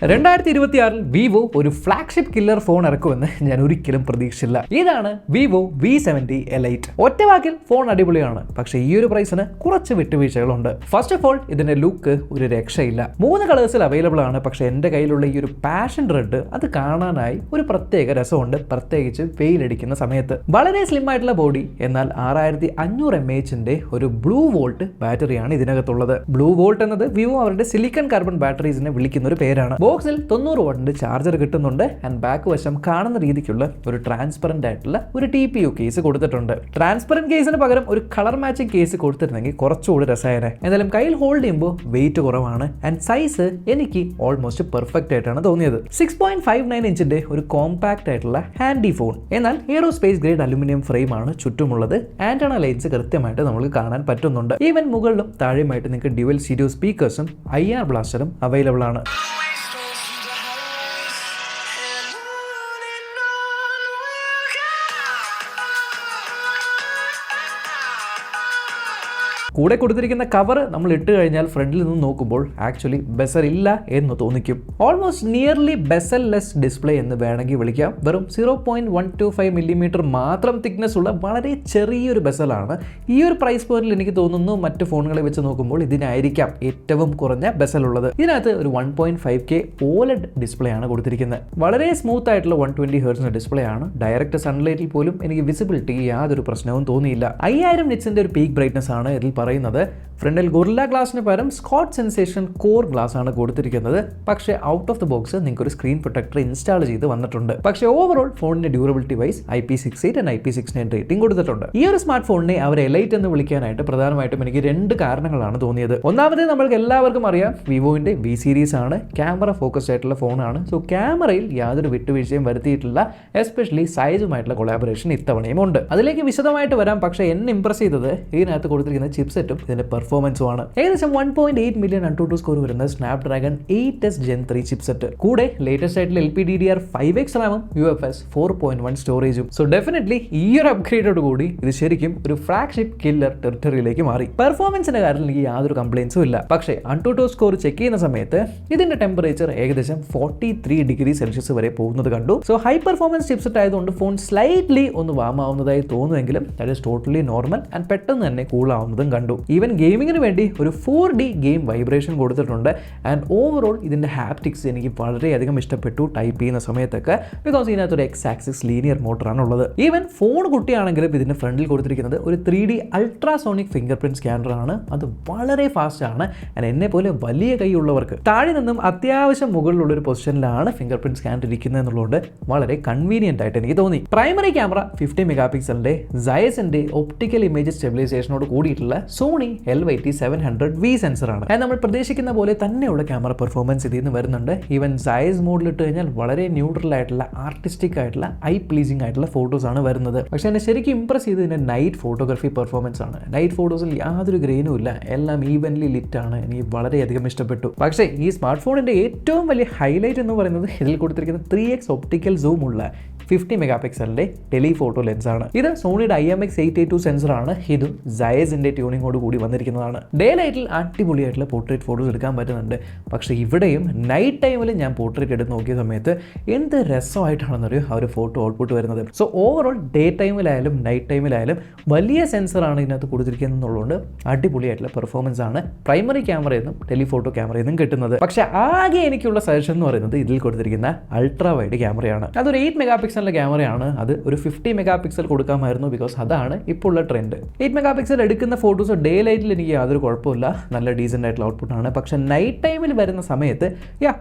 2026 Vivo ഒരു flagship killer phone ഇറക്കുമെന്ന് ഞാൻ ഒരിക്കലും പ്രതീക്ഷിച്ചില്ല. ഇതാണ് വിവോ V70 Lite. ഒറ്റ വാക്കിൽ ഫോൺ അടിപൊളിയാണ്, പക്ഷേ ഈ ഒരു പ്രൈസിന് കുറച്ച് വിട്ടുവീഴ്ചകളുണ്ട്. ഫസ്റ്റ് ഓഫ് ഓൾ ഇതിന്റെ ലുക്ക് ഒരു രക്ഷയില്ല. 3 കളേഴ്സിൽ അവൈലബിൾ ആണ്. പക്ഷേ എൻ്റെ കയ്യിലുള്ള ഈ ഒരു പാഷൻ റെഡ് അത് കാണാനായി ഒരു പ്രത്യേക രസമുണ്ട്, പ്രത്യേകിച്ച് വെയിലടിക്കുന്ന സമയത്ത്. വളരെ സ്ലിം ആയിട്ടുള്ള ബോഡി, എന്നാൽ 6500 mAh ഒരു ബ്ലൂ വോൾട്ട് ബാറ്ററിയാണ് ഇതിനകത്തുള്ളത്. ബ്ലൂ വോൾട്ട് എന്നത് വിവോ അവരുടെ സിലിക്കൺ കാർബൺ ബാറ്ററീസിനെ വിളിക്കുന്ന ഒരു പേരാണ്. ബോക്സിൽ 90 വാട്ടിന്റെ ചാർജർ കിട്ടുന്നുണ്ട്. ആൻഡ് ബാക്ക് വശം കാണുന്ന രീതിക്കുള്ള ഒരു ട്രാൻസ്പെറന്റ് ആയിട്ടുള്ള ഒരു TPU കേസ് കൊടുത്തിട്ടുണ്ട്. ട്രാൻസ്പെറന്റ് കേസിന് പകരം ഒരു കളർ മാച്ചിങ് കേസ് കൊടുത്തിരുന്നെങ്കിൽ കുറച്ചുകൂടി രസമായേനെ. എന്തായാലും കയ്യിൽ ഹോൾഡ് ചെയ്യുമ്പോൾ വെയിറ്റ് കുറവാണ്. ആൻഡ് സൈസ് എനിക്ക് ഓൾമോസ്റ്റ് പെർഫെക്റ്റ് ആയിട്ടാണ് തോന്നിയത്. 6.59 ഇഞ്ചിന്റെ ഒരു കോമ്പാക്ട് ആയിട്ടുള്ള ഹാൻഡി ഫോൺ. എന്നാൽ എയ്റോസ്പേസ് ഗ്രേഡ് അലുമിനിയം ഫ്രെയിം ആണ് ചുറ്റുമുള്ളത്. ആന്റണ ലൈൻസ് കൃത്യമായിട്ട് നമുക്ക് കാണാൻ പറ്റുന്നുണ്ട്. ഈവൻ മുകളിലും താഴെയുമായിട്ട് നിങ്ങൾക്ക് ഡ്യുവൽ സ്റ്റീരിയോ സ്പീക്കേഴ്സും IR ബ്ലാസ്റ്ററും അവൈലബിൾ ആണ്. കൂടെ കൊടുത്തിരിക്കുന്ന കവർ നമ്മൾ ഇട്ട് കഴിഞ്ഞാൽ ഫ്രണ്ടിൽ നിന്ന് നോക്കുമ്പോൾ ആക്ച്വലി ബെസൽ ഇല്ല എന്ന് തോന്നിക്കും. Almost nearly bezel less display എന്ന് വേണമെങ്കിൽ വിളിക്കാം. വെറും 0.125 മില്ലിമീറ്റർ മാത്രം തിക്നെസ് ഉള്ള വളരെ ചെറിയൊരു ബെസലാണ്. ഈ ഒരു പ്രൈസ് പോയിന്റിൽ എനിക്ക് തോന്നുന്നു മറ്റ് ഫോണുകളെ വെച്ച് നോക്കുമ്പോൾ ഇതിനായിരിക്കാം ഏറ്റവും കുറഞ്ഞ ബെസൽ ഉള്ളത്. ഇതിനകത്ത് ഒരു 1.5K OLED ഡിസ്പ്ലേ ആണ് കൊടുത്തിരിക്കുന്നത്. വളരെ സ്മൂത്ത് ആയിട്ടുള്ള 120 ഹെർട്സിന്റെ ഡിസ്പ്ലേ ആണ്. ഡയറക്റ്റ് സൺലൈറ്റിൽ പോലും എനിക്ക് വിസിബിലിറ്റി യാതൊരു പ്രശ്നവും തോന്നിയില്ല. 5000 നിറ്റ്സിന്റെ ഒരു പീക്ക് ബ്രൈറ്റ്നസ് ആണ് ഇതിൽ പറയുന്നത്. ഫ്രണ്ടിൽ ഗൊറില്ല ഗ്ലാസിന് പകരം സ്കോട്ട് സെൻസേഷൻ കോർ ഗ്ലാസ് ആണ് കൊടുത്തിരിക്കുന്നത്. പക്ഷേ ഔട്ട് ഓഫ് ദ ബോക്സ് നിങ്ങൾക്ക് ഒരു സ്ക്രീൻ പ്രൊട്ടക്ടർ ഇൻസ്റ്റാൾ ചെയ്ത് വന്നിട്ടുണ്ട്. പക്ഷേ ഓവറോൾ ഫോണിന്റെ durability vice IP68 and IP69 rating കൊടുത്തിട്ടുണ്ട്. ഈ ഒരു സ്മാർട്ട് ഫോണിനെ അവർ എലൈറ്റ് എന്ന് വിളിക്കാനായിട്ട് പ്രധാനമായിട്ടും എനിക്ക് 2 കാരണങ്ങളാണ് തോന്നിയത്. ഒന്നാമത് നമ്മൾക്ക് എല്ലാവർക്കും അറിയാം വിവോന്റെ V സീരീസ് ആണ്. ക്യാമറ ഫോക്കസ്ഡ് ആയിട്ടുള്ള ഫോണാണ്. സോ ക്യാമറയിൽ യാതൊരു വിട്ടുവീഴ്ചയും വരുത്തിയിട്ടില്ല. എസ്പെഷ്യലി സൈസുമായിട്ടുള്ള കൊളാബറേഷൻ ഇത്തവണയും ഉണ്ട്. അതിലേക്ക് വിശദമായിട്ട് വരാം. പക്ഷേ എന്നെ ഇംപ്രസ് ചെയ്തത് ഇതിനകത്ത് കൊടുത്തിരിക്കുന്ന ചിപ്സെറ്റും ഇതിന്റെ പെർഫോമൻസും ആണ്. ഏകദേശം 1.8 മില്യൺ ANTUTU സ്കോർ വരുന്ന സ്നാപ്ഡ്രാഗൺ 8S Gen 3 ചിപ്സെറ്റ്. കൂടെ ലേറ്റസ്റ്റ് ആയിട്ടുള്ള LPDDR5X റാമും UFS 4.1 സ്റ്റോറേജും. സോ ഡെഫിനറ്റ്ലി ഈ ഒരു അപ്ഗ്രേഡോട് കൂടി ഇത് ശരിക്കും ഒരു ഫ്ലാഗ്ഷിപ്പ് കില്ലർ ടെറിട്ടറിയിലേക്ക് മാറി. പെർഫോമൻസിന്റെ കാര്യത്തിൽ എനിക്ക് യാതൊരു കംപ്ലയിൻസും ഇല്ല. പക്ഷേ ANTUTU സ്കോർ ചെക്ക് ചെയ്യുന്ന സമയത്ത് ഇതിന്റെ ടെമ്പറേച്ചർ ഏകദേശം 43 ഡിഗ്രി സെൽഷ്യസ് വരെ പോകുന്നത് കണ്ടു. സോ ഹൈ പെർഫോമൻസ് ചിപ്സെറ്റ് ആയതുകൊണ്ട് ഫോൺ സ്ലൈറ്റ്ലി ഒന്ന് വാം ആവുന്നതായി തോന്നുമെങ്കിലും that is totally normal and പെട്ടെന്ന് തന്നെ കൂൾ ആവുന്നതും കണ്ടു. ഈവൻ ഗെയിമിങ്ങിന് വേണ്ടി ഒരു 4D ഗെയിം വൈബ്രേഷൻ കൊടുത്തിട്ടുണ്ട്. ആൻഡ് ഓവറോൾ ഇതിന്റെ ഹാപ്റ്റിക്സ് എനിക്ക് വളരെയധികം ഇഷ്ടപ്പെട്ടു ടൈപ്പ് ചെയ്യുന്ന സമയത്തൊക്കെ. ബിക്കോസ് ഇതിനകത്ത് ഒരു X ആക്സിസ് ലീനിയർ മോട്ടറാണ് ഉള്ളത്. ഈവൻ ഫോൺ കുട്ടിയാണെങ്കിലും ഇതിന്റെ ഫ്രണ്ടിൽ കൊടുത്തിരിക്കുന്നത് ഒരു 3D ultrasonic finger print scanner ആണ്. അത് വളരെ ഫാസ്റ്റ് ആണ്. ആൻഡ് എന്നെ പോലെ വലിയ കൈയുള്ളവർക്ക് താഴെ നിന്നും അത്യാവശ്യം മുകളിലുള്ള ഒരു പൊസിഷനിലാണ് ഫിംഗർ പ്രിന്റ് സ്കാനർ ഇരിക്കുന്നത് എന്നുള്ളത് വളരെ കൺവീനിയന്റ് ആയിട്ട് എനിക്ക് തോന്നി. പ്രൈമറി ക്യാമറ 50 മെഗാ പിക്സലിന്റെ സയസിന്റെ ഒപ്റ്റിക്കൽ ഇമേജ് സ്റ്റെബിലൈസേഷനോട് കൂടിയിട്ടുള്ള സോണി LYT700V സെൻസറാണ്. നമ്മൾ പ്രതീക്ഷിക്കുന്ന പോലെ തന്നെയുള്ള ക്യാമറ പെർഫോമൻസ് ഇതിൽ നിന്ന് വരുന്നുണ്ട്. ഈവൻ സൈസ് മോഡിൽ ഇട്ട് കഴിഞ്ഞാൽ വളരെ ന്യൂട്രൽ ആയിട്ടുള്ള ആർട്ടിസ്റ്റിക് ആയിട്ടുള്ള ഐ പ്ലീസിംഗ് ആയിട്ടുള്ള ഫോട്ടോസ് ആണ് വരുന്നത്. പക്ഷേ എന്നെ ശരിക്കും ഇംപ്രസ് ചെയ്തതിന്റെ നൈറ്റ് ഫോട്ടോഗ്രാഫി പെർഫോമൻസ് ആണ്. നൈറ്റ് ഫോട്ടോസിൽ യാതൊരു ഗ്രെയിനും ഇല്ല, എല്ലാം ഈവൻലി ലിറ്റ് ആണ്. എനിക്ക് വളരെയധികം ഇഷ്ടപ്പെട്ടു. പക്ഷേ ഈ സ്മാർട്ട് ഫോണിന്റെ ഏറ്റവും വലിയ ഹൈലൈറ്റ് എന്ന് പറയുന്നത് ഇതിൽ കൊടുത്തിരിക്കുന്ന 3x ഒപ്റ്റിക്കൽ സൂം ഉള്ള 50 മെഗാ പിക്സലിന്റെ ടെലിഫോട്ടോ ലെൻസ് ആണ്. ഇത് സോണിയുടെ IMX882 സെൻസർ ആണ്. ഇതും സയസിന്റെ ട്യൂണിങ്ങോട് കൂടി വന്നിരിക്കുന്നതാണ്. ഡേ ലൈറ്റിൽ അടിപൊളിയായിട്ടുള്ള പോർട്രേറ്റ് ഫോട്ടോസ് എടുക്കാൻ പറ്റുന്നുണ്ട്. പക്ഷേ ഇവിടെയും നൈറ്റ് ടൈമിൽ ഞാൻ പോർട്രേറ്റ് എടുത്ത് നോക്കിയ സമയത്ത് എന്ത് രസമായിട്ടാണെന്നറിയോ ആ ഒരു ഫോട്ടോ ഔട്ട്പുട്ട് വരുന്നത്. സോ ഓവറോൾ ഡേ ടൈമിലായാലും നൈറ്റ് ടൈമിലായാലും വലിയ സെൻസറാണ് ഇതിനകത്ത് കൊടുത്തിരിക്കുന്നതുകൊണ്ട് അടിപൊളിയായിട്ടുള്ള പെർഫോമൻസ് ആണ് പ്രൈമറി ക്യാമറയിൽ നിന്നും ടെലിഫോട്ടോ ക്യാമറയിൽ നിന്നും കിട്ടുന്നത്. പക്ഷേ ആകെ എനിക്കുള്ള സജഷൻ എന്ന് പറയുന്നത് ഇതിൽ കൊടുത്തിരിക്കുന്ന അൾട്രാ വൈഡ് ക്യാമറയാണ്. അതൊരു 8 മെഗാ പിക്സലിന്റെ ക്യാമറയാണ്. അത് ഒരു 50 മെഗാ പിക്സൽ കൊടുക്കാമായിരുന്നു. ബിക്കോസ് അതാണ് ഇപ്പോൾ ഉള്ള ട്രെൻഡ്. 8 മെഗാ പിക്സൽ എടുക്കുന്ന ഫോട്ടോസ് ഡേ ലൈറ്റിൽ എനിക്ക് യാതൊരു കുഴപ്പമില്ല, നല്ല ഡീസൻ്റ് ആയിട്ടുള്ള ഔട്ട്പുട്ട് ആണ്. പക്ഷെ നൈറ്റ് ടൈമിൽ വരുന്ന സമയത്ത്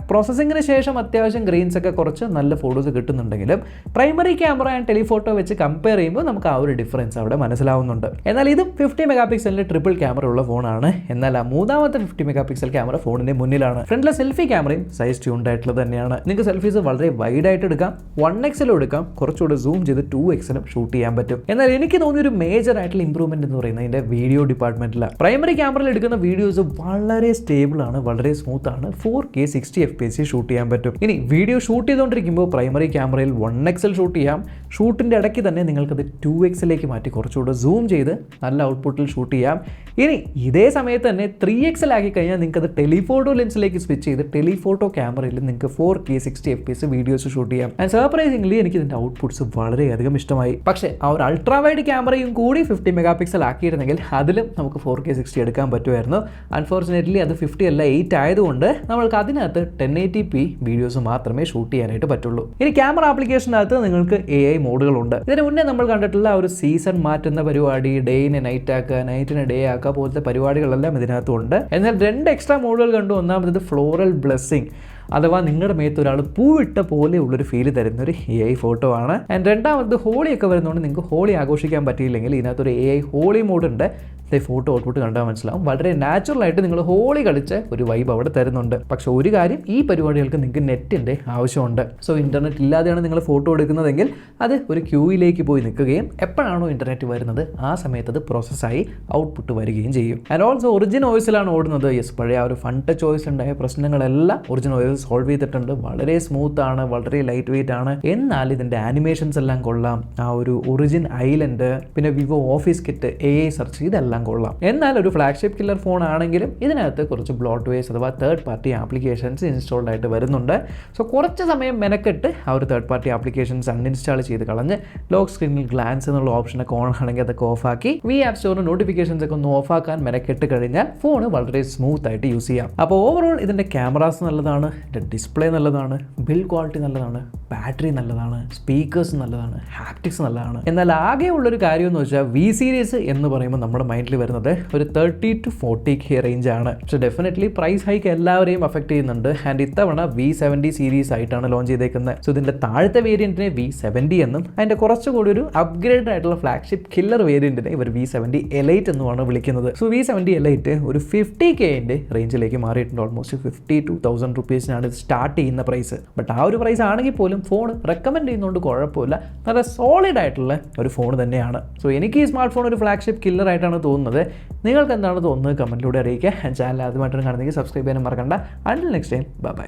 പ്രോസസ്സിങ്ങിന് ശേഷം അത്യാവശ്യം ഗ്രെയിൻസ് ഒക്കെ കുറച്ച് നല്ല ഫോട്ടോസ് കിട്ടുന്നുണ്ടെങ്കിലും പ്രൈമറി ക്യാമറ ആൻഡ് ടെലിഫോട്ടോ വെച്ച് കമ്പയർ ചെയ്യുമ്പോൾ നമുക്ക് ആ ഒരു ഡിഫറൻസ് അവിടെ മനസ്സിലാവുന്നുണ്ട്. എന്നാൽ ഇതും 50 മെഗാ പിക്സലിന്റെ ട്രിപ്പിൾ ക്യാമറ ഉള്ള ഫോണാണ്. എന്നാൽ ആ മൂന്നാമത്തെ 50 മെഗാ പിക്സൽ ക്യാമറ ഫോണിന്റെ മുന്നിലാണ്. ഫ്രണ്ടിലെ സെൽഫി ക്യാമറയും സൈസ് ട്യൂൺഡ് ആയിട്ടുള്ളത് തന്നെയാണ്. നിങ്ങൾക്ക് സെൽഫീസ് വളരെ വൈഡ് ആയിട്ട് എടുക്കാം, 1x എടുക്കാം, കുറച്ചുകൂടെ സൂം ചെയ്ത് 2x ഷൂട്ട് ചെയ്യാൻ പറ്റും. എന്നാൽ എനിക്ക് തോന്നിയൊരു മേജർ ആയിട്ടുള്ള ഇംപ്രൂവ്മെന്റ് എന്ന് പറയുന്നത് ഇതിന്റെ വീഡിയോ ഡിപ്പാർട്ട്മെന്റിലാണ്. പ്രൈമറി ക്യാമറയിൽ എടുക്കുന്ന വീഡിയോസ് വളരെ സ്റ്റേബിൾ ആണ്, വളരെ സ്മൂത്ത് ആണ്, 4K 60 FPS ഷൂട്ട് ചെയ്യാൻ പറ്റും. ഇനി വീഡിയോ ഷൂട്ട് ചെയ്തുകൊണ്ടിരിക്കുമ്പോൾ പ്രൈമറി ക്യാമറയിൽ 1x ഷൂട്ട് ചെയ്യാം. ഷൂട്ടിന്റെ ഇടയ്ക്ക് തന്നെ നിങ്ങൾക്കത് 2x മാറ്റി കുറച്ചുകൂടെ സൂം ചെയ്ത് നല്ല ഔട്ട്പുട്ടിൽ ഷൂട്ട് ചെയ്യാം. ഇനി ഇതേ സമയത്ത് തന്നെ 3x ആക്കി കഴിഞ്ഞാൽ നിങ്ങൾക്ക് അത് ടെലിഫോട്ടോ ലെൻസിലേക്ക് സ്വിച്ച് ചെയ്ത് ടെലിഫോട്ടോ ക്യാമറയിൽ നിങ്ങൾക്ക് 4K 60 FPS വീഡിയോസ് ഷൂട്ട് ചെയ്യാം. ആൻഡ് സർപ്രൈസിംഗ്ലി എനിക്ക് ഇതിന്റെ ഔട്ട്പുട്ട്സ് വളരെയധികം ഇഷ്ടമായി. പക്ഷേ ആ ഒരു അൾട്രാ വൈഡ് ക്യാമറയും കൂടി 50 MP ആക്കിയിരുന്നെങ്കിൽ അതിലും നമുക്ക് 4K 60 എടുക്കാൻ പറ്റുമായിരുന്നു. അൺഫോർച്ചുനേറ്റ്ലി അത് 50 അല്ല 8 ആയതുകൊണ്ട് നമ്മൾക്ക് അതിനകത്ത് 1080p വീഡിയോസ് മാത്രമേ ഷൂട്ട് ചെയ്യാനായിട്ട് പറ്റുള്ളൂ. ഇനി ക്യാമറ ആപ്ലിക്കേഷനകത്ത് നിങ്ങൾക്ക് AI മോഡുകളുണ്ട്. ഇതിന് മുന്നേ നമ്മൾ കണ്ടിട്ടുള്ള ഒരു സീസൺ മാറ്റുന്ന പരിപാടി, ഡേയിനെ നൈറ്റ് ആക്കുക, നൈറ്റിനെ ഡേ ആക്കുക പോലത്തെ പരിപാടികളെല്ലാം ഇതിനകത്തുണ്ട്. എന്നാൽ 2 എക്സ്ട്രാ മോഡുകൾ കണ്ടു. ഒന്നാമത് ഫ്ലോറൽ ബ്ലെസ്സിങ്, അഥവാ നിങ്ങളുടെ മേത്ത് ഒരാൾ പൂവിട്ട പോലെയുള്ളൊരു ഫീല് തരുന്ന ഒരു AI ഫോട്ടോ ആണ്. ആൻഡ് രണ്ടാമത് ഹോളിയൊക്കെ വരുന്നതുകൊണ്ട് നിങ്ങൾക്ക് ഹോളി ആഘോഷിക്കാൻ പറ്റിയില്ലെങ്കിൽ ഇതിനകത്തൊരു AI ഹോളി മോഡുണ്ട്. ഫോട്ടോ ഔട്ട്പുട്ട് കണ്ടാൽ മനസ്സിലാവും, വളരെ നാച്ചുറലായിട്ട് നിങ്ങൾ ഹോളി കളിച്ച ഒരു വൈബ് അവിടെ തരുന്നുണ്ട്. പക്ഷേ ഒരു കാര്യം, ഈ പരിപാടികൾക്ക് നിങ്ങൾക്ക് നെറ്റിൻ്റെ ആവശ്യമുണ്ട്. സോ ഇൻ്റർനെറ്റ് ഇല്ലാതെയാണ് നിങ്ങൾ ഫോട്ടോ എടുക്കുന്നതെങ്കിൽ അത് ഒരു ക്യൂയിലേക്ക് പോയി നിൽക്കുകയും എപ്പോഴാണോ ഇൻ്റർനെറ്റ് വരുന്നത് ആ സമയത്ത് അത് പ്രോസസ്സായി ഔട്ട്പുട്ട് വരികയും ചെയ്യും. ആൻഡ് ഓൾസോ ഒറിജിൻ ഓയിസിലാണ് ഓടുന്നത്. യെസ്, പഴയ ആ ഒരു ഫൺ ടച്ച് ഓയിസ് ഉണ്ടായ പ്രശ്നങ്ങളെല്ലാം ഒറിജിൻ ഓയിൽ സോൾവ് ചെയ്തിട്ടുണ്ട്. വളരെ സ്മൂത്ത് ആണ്, വളരെ ലൈറ്റ് വെയിറ്റ് ആണ്. എന്നാൽ ഇതിൻ്റെ ആനിമേഷൻസ് എല്ലാം കൊള്ളാം. ആ ഒരു ഒറിജിൻ ഐലൻഡ്, പിന്നെ Vivo office kit, AI search, ഇതെല്ലാം കൊള്ളാം. എന്നാൽ ഒരു ഫ്ലാഗ്ഷിപ്പ് കില്ലർ ഫോൺ ആണെങ്കിലും ഇതിനകത്ത് കുറച്ച് ബ്ലോട്ട്വെയർസ് അഥവാ തേർഡ് പാർട്ടി ആപ്ലിക്കേഷൻസ് ഇൻസ്റ്റാൾഡ് ആയിട്ട് വരുന്നുണ്ട്. സോ കുറച്ച് സമയം മെനക്കെട്ട് ആ ഒരു തേർഡ് പാർട്ടി ആപ്ലിക്കേഷൻസ് അൺഇൻസ്റ്റാൾ ചെയ്ത് കളഞ്ഞ് ലോക്ക് സ്ക്രീനിൽ ഗ്ലാൻസ് എന്നുള്ള ഓപ്ഷനൊക്കെ ഓൺ ആണെങ്കിൽ അതൊക്കെ ഓഫാക്കി വി ആപ്പ് സ്റ്റോറിന് നോട്ടിഫിക്കേഷൻസ് ഒക്കെ ഒന്ന് ഓഫാക്കാൻ മെനക്കെട്ട് കഴിഞ്ഞാൽ ഫോൺ വളരെ സ്മൂത്ത് ആയിട്ട് യൂസ് ചെയ്യാം. അപ്പോൾ ഓവറോൾ ഇതിൻ്റെ ക്യാമറാസ് നല്ലതാണ്, ഇതിൻ്റെ ഡിസ്പ്ലേ നല്ലതാണ്, ബിൽഡ് ക്വാളിറ്റി നല്ലതാണ്, ബാറ്ററി നല്ലതാണ്, സ്പീക്കേഴ്സ് നല്ലതാണ്, ഹാപ്റ്റിക്സ് നല്ലതാണ്. എന്നാൽ ആകെ ഉള്ളൊരു കാര്യം എന്ന് വെച്ചാൽ V സീരീസ് എന്ന് പറയുമ്പോൾ നമ്മുടെ മൈൻഡിൽ വരുന്നത് ഒരു 30 to 40K റേഞ്ച് ആണ്. പക്ഷേ ഡെഫിനറ്റ്ലി പ്രൈസ് ഹൈക്ക് എല്ലാവരെയും അഫക്ട് ചെയ്യുന്നുണ്ട്. ആൻഡ് ഇത്തവണ V70 സീരീസ് ആയിട്ടാണ് ലോഞ്ച് ചെയ്തേക്കുന്നത്. സോ ഇതിൻ്റെ താഴത്തെ വേരിയന്റിനെ V70 എന്നും അതിൻ്റെ കുറച്ചുകൂടി ഒരു അപ്ഗ്രേഡ് ആയിട്ടുള്ള ഫ്ലാഗ്ഷിപ്പ് കില്ലർ വേരിയന്റിനെ ഇവർ V70 Elite എന്നുമാണ് വിളിക്കുന്നത്. സോ V70 Elite ഒരു 50K റേഞ്ചിലേക്ക് മാറിയിട്ടുണ്ട്. ഓൾമോസ്റ്റ് 52,000 റുപ്പീസിനാണ് ഇത് സ്റ്റാർട്ട് ചെയ്യുന്ന പ്രൈസ്. ബട്ട് ആ ഒരു പ്രൈസ് ആണെങ്കിൽ പോലും ഫോൺ റെക്കമെൻഡ് ചെയ്യുന്നതുകൊണ്ട് കുഴപ്പമില്ല, നല്ല സോളിഡ് ആയിട്ടുള്ള ഒരു ഫോൺ തന്നെയാണ്. സോ എനിക്ക് ഈ സ്മാർട്ട് ഫോൺ ഒരു ഫ്ലാഗ്ഷിപ്പ് കില്ലർ ആയിട്ടാണ് തോന്നുന്നത്. നിങ്ങൾക്ക് എന്താണ് തോന്നുന്നത് കമൻറ്റിലൂടെ അറിയിക്കുക. ചാനൽ ആദ്യമായിട്ടാണ് കാണുന്നതെങ്കിൽ സബ്സ്ക്രൈബ് ചെയ്യാനും മറക്കണ്ട. Until next time, by.